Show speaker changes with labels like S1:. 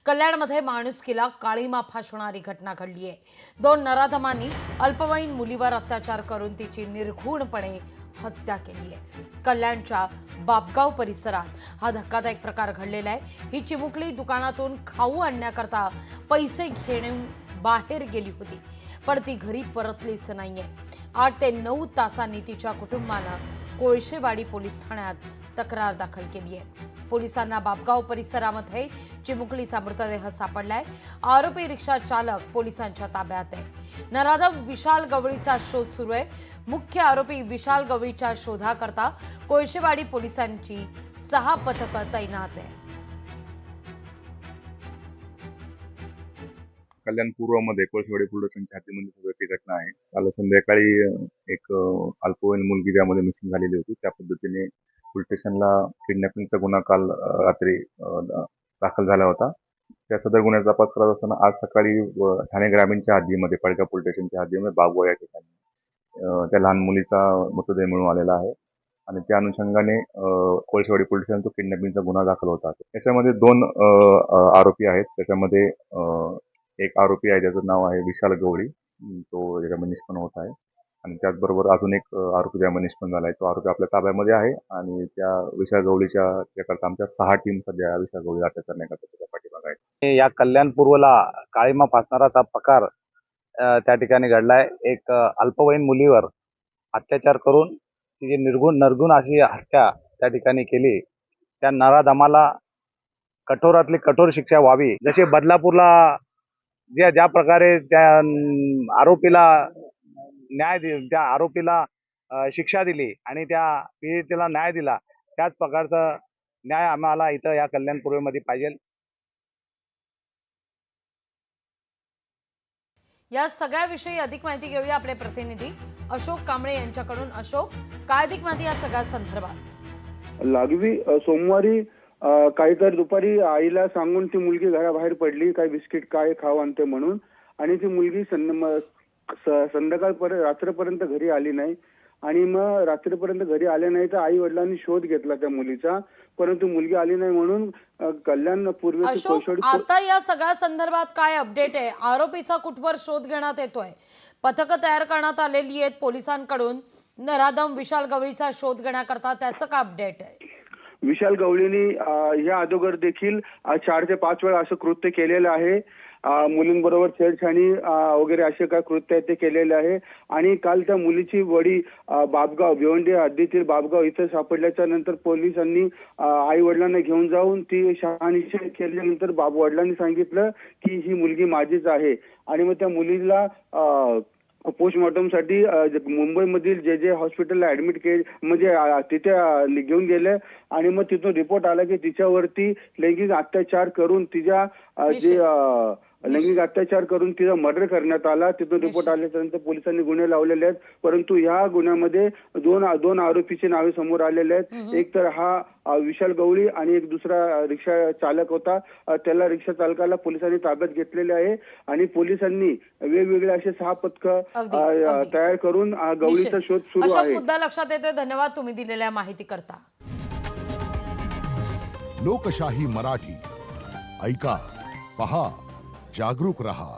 S1: कल्याणमध्ये माणुसकीला काळीमा फासणारी घटना घडली आहे। दोन नराधमांनी अल्पवयीन मुलीवर अत्याचार करून तिची निर्घृणपणे हत्या केली आहे। कल्याणच्या बापगाव परिसरात हा धक्कादायक प्रकार घडलेला आहे। ही चिमुकली दुकानातून खाऊ आणण्याकरता पैसे घेऊन बाहेर गेली होती, पण ती घरी परतलीच नाहीये। 8 ते 9 तासांनी तिच्या कुटुंबानं कोळशेवाडी पोलीस ठाण्यात तक्रार दाखल केली आहे। पोलिसांना बापगाव परिसरामध्ये चिमुकलीचा मृतदेह सापडलाय। आरोपी रिक्षा चालक पोलिसांच्या ताब्यात आहे। नराधम विशाल गवळीचा शोध सुरू आहे। मुख्य आरोपी विशाल गवळीच्या शोधाकरता कोळशेवाडी पोलिसांची 6 पथकं तैनात आहे।
S2: कल्याण पूर्वमध्ये कोळशेवाडी पोलीस स्टेशनच्या हद्दीमध्ये सदरची घटना आहे। काल संध्याकाळी एक अल्पवयीन मुलगी ज्यामध्ये मिसिंग झालेली होती, त्या पद्धतीने पोलीस स्टेशनला किडनॅपिंगचा गुन्हा काल रात्री दाखल झाला होता। त्या सदर गुन्ह्याचा तपास करत असताना आज सकाळी ठाणे ग्रामीणच्या हद्दीमध्ये पडगाव पोलीस स्टेशनच्या हद्दीमध्ये बागवा या ठिकाणी त्या लहान मुलीचा मृतदेह मिळून आलेला आहे आणि त्या अनुषंगाने कोळशेवाडी पोलीस स्टेशन तो किडनॅपिंगचा गुन्हा दाखल होता। त्याच्यामध्ये 2 आरोपी आहेत। त्याच्यामध्ये एक आरोपी आहे, त्याचं नाव आहे विशाल गवळी, तो याच्यामध्ये निष्पन्न होत आहे आणि त्याचबरोबर अजून एक आरोपी त्यामध्ये निष्पन्न झाला आहे। तो आरोपी आपल्या ताब्यामध्ये आहे आणि त्या विशाल गवळीच्या त्याकरता आमच्या 6 टीम सध्या विशाल गवळीला अटक करण्याकरता त्याच्या पाठीमागे आहेत।
S3: या कल्याण पूर्वला काळीमा फासणाराचा प्रकार त्या ठिकाणी घडलाय। एक अल्पवयीन मुलीवर अत्याचार करून तिची निर्गुण अशी हत्या त्या ठिकाणी केली। त्या नराधमाला कठोरातली कठोर शिक्षा व्हावी। जसे बदलापूरला ज्या प्रकारे त्या आरोपीला त्या आरोपीला शिक्षा दिली आणि त्या पीडितेला न्याय दिला, त्याच प्रकारचा न्याय आम्हाला इथं या कल्याण पूर्वेमध्ये पाहिजे।
S1: या सगळ्याविषयी अधिक माहिती घेऊया आपले प्रतिनिधी अशोक कांबळे यांच्याकडून। अशोक, काय अधिक माहिती या सगळ्या संदर्भात?
S4: लागवी सोमवारी काहीतरी दुपारी आईला सांगून ती मुलगी घराबाहेर पडली, काय बिस्किट काय खाऊ आणते म्हणून, आणि ती मुलगी संध्याकाळपर्यंत रात्रीपर्यंत घरी आली नाही आणि मग रात्रीपर्यंत घरी आले नाही तर आई वडिलांनी शोध घेतला त्या मुलीचा, परंतु मुलगी आली नाही म्हणून कल्याण पूर्वेची कोळशेवाडी।
S1: आता या सगळ्या संदर्भात काय अपडेट आहे? आरोपीचा कुठवर शोध घेण्यात येतोय? पथकं तयार करण्यात आलेली आहेत पोलिसांकडून नराधम विशाल गवळीचा शोध घेण्याकरता, त्याचं काय अपडेट आहे?
S4: विशाल गवळींनी या अगोदर देखील 4 ते 5 वेळा असं कृत्य केलेलं आहे। मुलींबरोबर छेडछाणी वगैरे असे काय कृत्य ते केलेले आहे आणि काल त्या मुलीची बॉडी बापगाव भिवंडी हद्दीतील बापगाव इथं सापडल्याच्या नंतर पोलिसांनी आई वडिलांना घेऊन जाऊन ती शहानिशा केल्यानंतर वडिलांनी सांगितलं की ही मुलगी माझीच आहे आणि मग त्या मुलीला पोस्टमॉर्टम साठी मुंबईमधील जे हॉस्पिटलला ऍडमिट केले, म्हणजे तिथे घेऊन गेले आणि मग तिथून रिपोर्ट आला की तिच्यावरती लैंगिक अत्याचार करून तिचा मर्डर करण्यात आला। तिथून रिपोर्ट आल्यानंतर पोलिसांनी गुन्हे लावलेले आहेत, परंतु ह्या गुन्ह्यामध्ये दोन आरोपीची नावे समोर आलेले आहेत। एक तर हा विशाल गवळी आणि एक दुसरा रिक्षा चालक होता। त्याला रिक्षा चालकाला पोलिसांनी ताब्यात घेतलेले आहे आणि पोलिसांनी वेगवेगळे असे 6 पथकं तयार करून गवळीचा शोध सुरू आहे।
S1: मुद्दा लक्षात येतोय। धन्यवाद तुम्ही दिलेल्या माहिती करता।
S5: लोकशाही मराठी ऐका, पहा, जागरूक रहा।